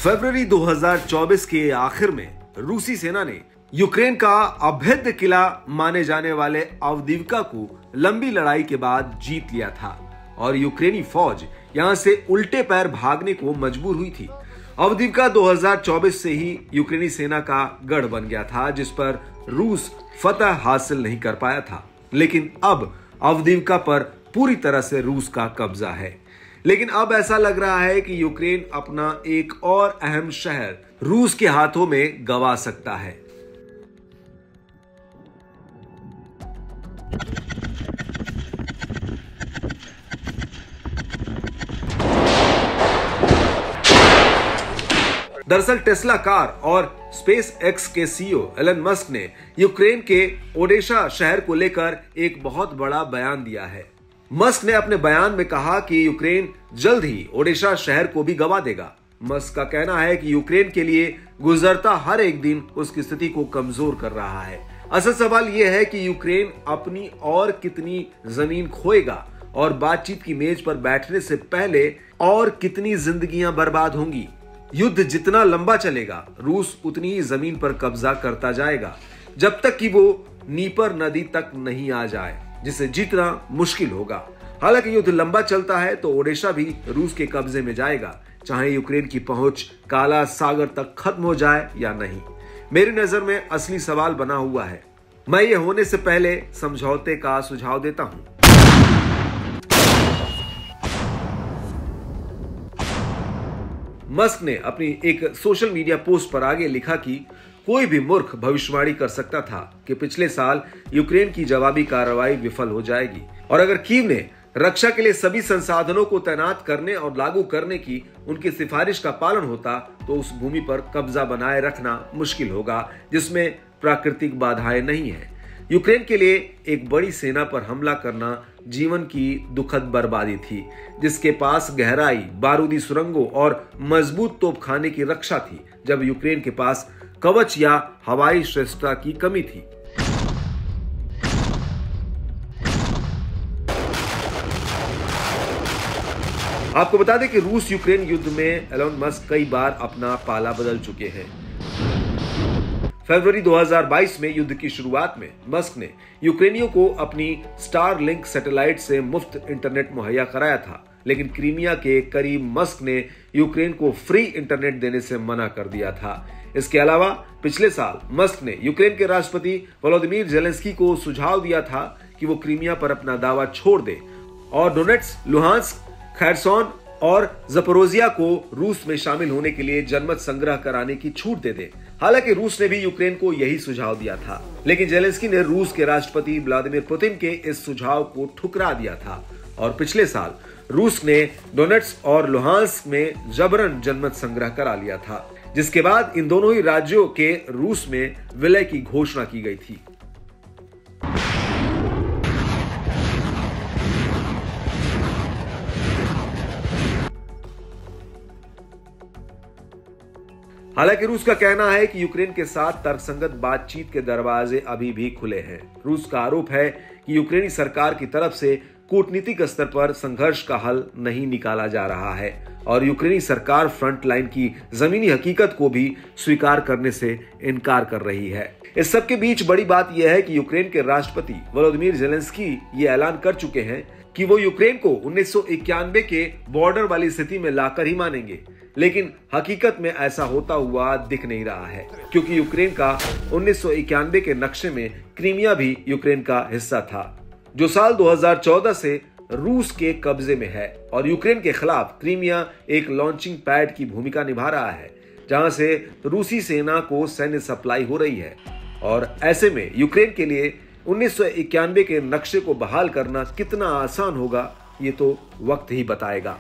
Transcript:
फरवरी 2024 के आखिर में रूसी सेना ने यूक्रेन का अभेद्य किला माने जाने वाले अवदीवका को लंबी लड़ाई के बाद जीत लिया था और यूक्रेनी फौज यहां से उल्टे पैर भागने को मजबूर हुई थी। अवदीवका 2024 से ही यूक्रेनी सेना का गढ़ बन गया था, जिस पर रूस फतह हासिल नहीं कर पाया था। लेकिन अब अवदीवका पर पूरी तरह से रूस का कब्जा है। लेकिन अब ऐसा लग रहा है कि यूक्रेन अपना एक और अहम शहर रूस के हाथों में गंवा सकता है। दरअसल टेस्ला कार और स्पेस एक्स के सीईओ एलन मस्क ने यूक्रेन के ओडेशा शहर को लेकर एक बहुत बड़ा बयान दिया है। मस्क ने अपने बयान में कहा कि यूक्रेन जल्द ही ओडेशा शहर को भी गंवा देगा। मस्क का कहना है कि यूक्रेन के लिए गुजरता हर एक दिन उसकी स्थिति को कमजोर कर रहा है। असल सवाल यह है कि यूक्रेन अपनी और कितनी जमीन खोएगा और बातचीत की मेज पर बैठने से पहले और कितनी जिंदगियां बर्बाद होंगी। युद्ध जितना लंबा चलेगा, रूस उतनी ही जमीन पर कब्जा करता जाएगा जब तक कि वो नीपर नदी तक नहीं आ जाए, जिसे जीतना मुश्किल होगा। हालांकि युद्ध लंबा चलता है तो ओडेशा भी रूस के कब्जे में जाएगा, चाहे यूक्रेन की पहुंच काला सागर तक खत्म हो जाए या नहीं। मेरी नजर में असली सवाल बना हुआ है। मैं ये होने से पहले समझौते का सुझाव देता हूं। मस्क ने अपनी एक सोशल मीडिया पोस्ट पर आगे लिखा कि कोई भी मूर्ख भविष्यवाणी कर सकता था कि पिछले साल यूक्रेन की जवाबी कार्रवाई विफल हो जाएगी, और अगर कीव ने रक्षा के लिए सभी संसाधनों को तैनात करने और लागू करने की उनकी सिफारिश का पालन होता तो उस भूमि पर कब्जा बनाए रखना मुश्किल होगा, जिसमें प्राकृतिक बाधाएं नहीं है। यूक्रेन के लिए एक बड़ी सेना पर हमला करना जीवन की दुखद बर्बादी थी, जिसके पास गहराई, बारूदी सुरंगों और मजबूत तोपखाने की रक्षा थी, जब यूक्रेन के पास कवच या हवाई श्रेष्ठता की कमी थी। आपको बता दें कि रूस यूक्रेन युद्ध में एलन मस्क कई बार अपना पाला बदल चुके हैं। फरवरी 2022 में युद्ध की शुरुआत में मस्क ने यूक्रेनियों को अपनी स्टारलिंक सैटेलाइट से मुफ्त इंटरनेट मुहैया कराया था, लेकिन क्रीमिया के करीब मस्क ने यूक्रेन को फ्री इंटरनेट देने से मना कर दिया था। इसके अलावा पिछले साल मस्क ने यूक्रेन के राष्ट्रपति वोलोदिमीर जेलेंस्की को सुझाव दिया था कि वो क्रीमिया पर अपना दावा छोड़ दे और डोनेट्स्क, लुहांस्क, खैरसोन और ज़पोरोजिया को रूस में शामिल होने के लिए जनमत संग्रह कराने की छूट दे दे। हालांकि रूस ने भी यूक्रेन को यही सुझाव दिया था, लेकिन जेलेंस्की ने रूस के राष्ट्रपति व्लादिमीर पुतिन के इस सुझाव को ठुकरा दिया था और पिछले साल रूस ने डोनेट्स्क और लुहांस्क में जबरन जनमत संग्रह करा लिया था, जिसके बाद इन दोनों ही राज्यों के रूस में विलय की घोषणा की गई थी। हालांकि रूस का कहना है कि यूक्रेन के साथ तर्कसंगत बातचीत के दरवाजे अभी भी खुले हैं। रूस का आरोप है कि यूक्रेनी सरकार की तरफ से कूटनीतिक स्तर पर संघर्ष का हल नहीं निकाला जा रहा है और यूक्रेनी सरकार फ्रंट लाइन की जमीनी हकीकत को भी स्वीकार करने से इनकार कर रही है। इस सब के बीच बड़ी बात यह है कि यूक्रेन के राष्ट्रपति वोलोदिमीर जेलेंस्की ये ऐलान कर चुके हैं कि वो यूक्रेन को 1991 के बॉर्डर वाली स्थिति में लाकर ही मानेंगे, लेकिन हकीकत में ऐसा होता हुआ दिख नहीं रहा है, क्योंकि यूक्रेन का 1991 के नक्शे में क्रीमिया भी यूक्रेन का हिस्सा था, जो साल 2014 से रूस के कब्जे में है और यूक्रेन के खिलाफ क्रीमिया एक लॉन्चिंग पैड की भूमिका निभा रहा है, जहां से रूसी सेना को सैन्य सप्लाई हो रही है। और ऐसे में यूक्रेन के लिए 1991 के नक्शे को बहाल करना कितना आसान होगा, ये तो वक्त ही बताएगा।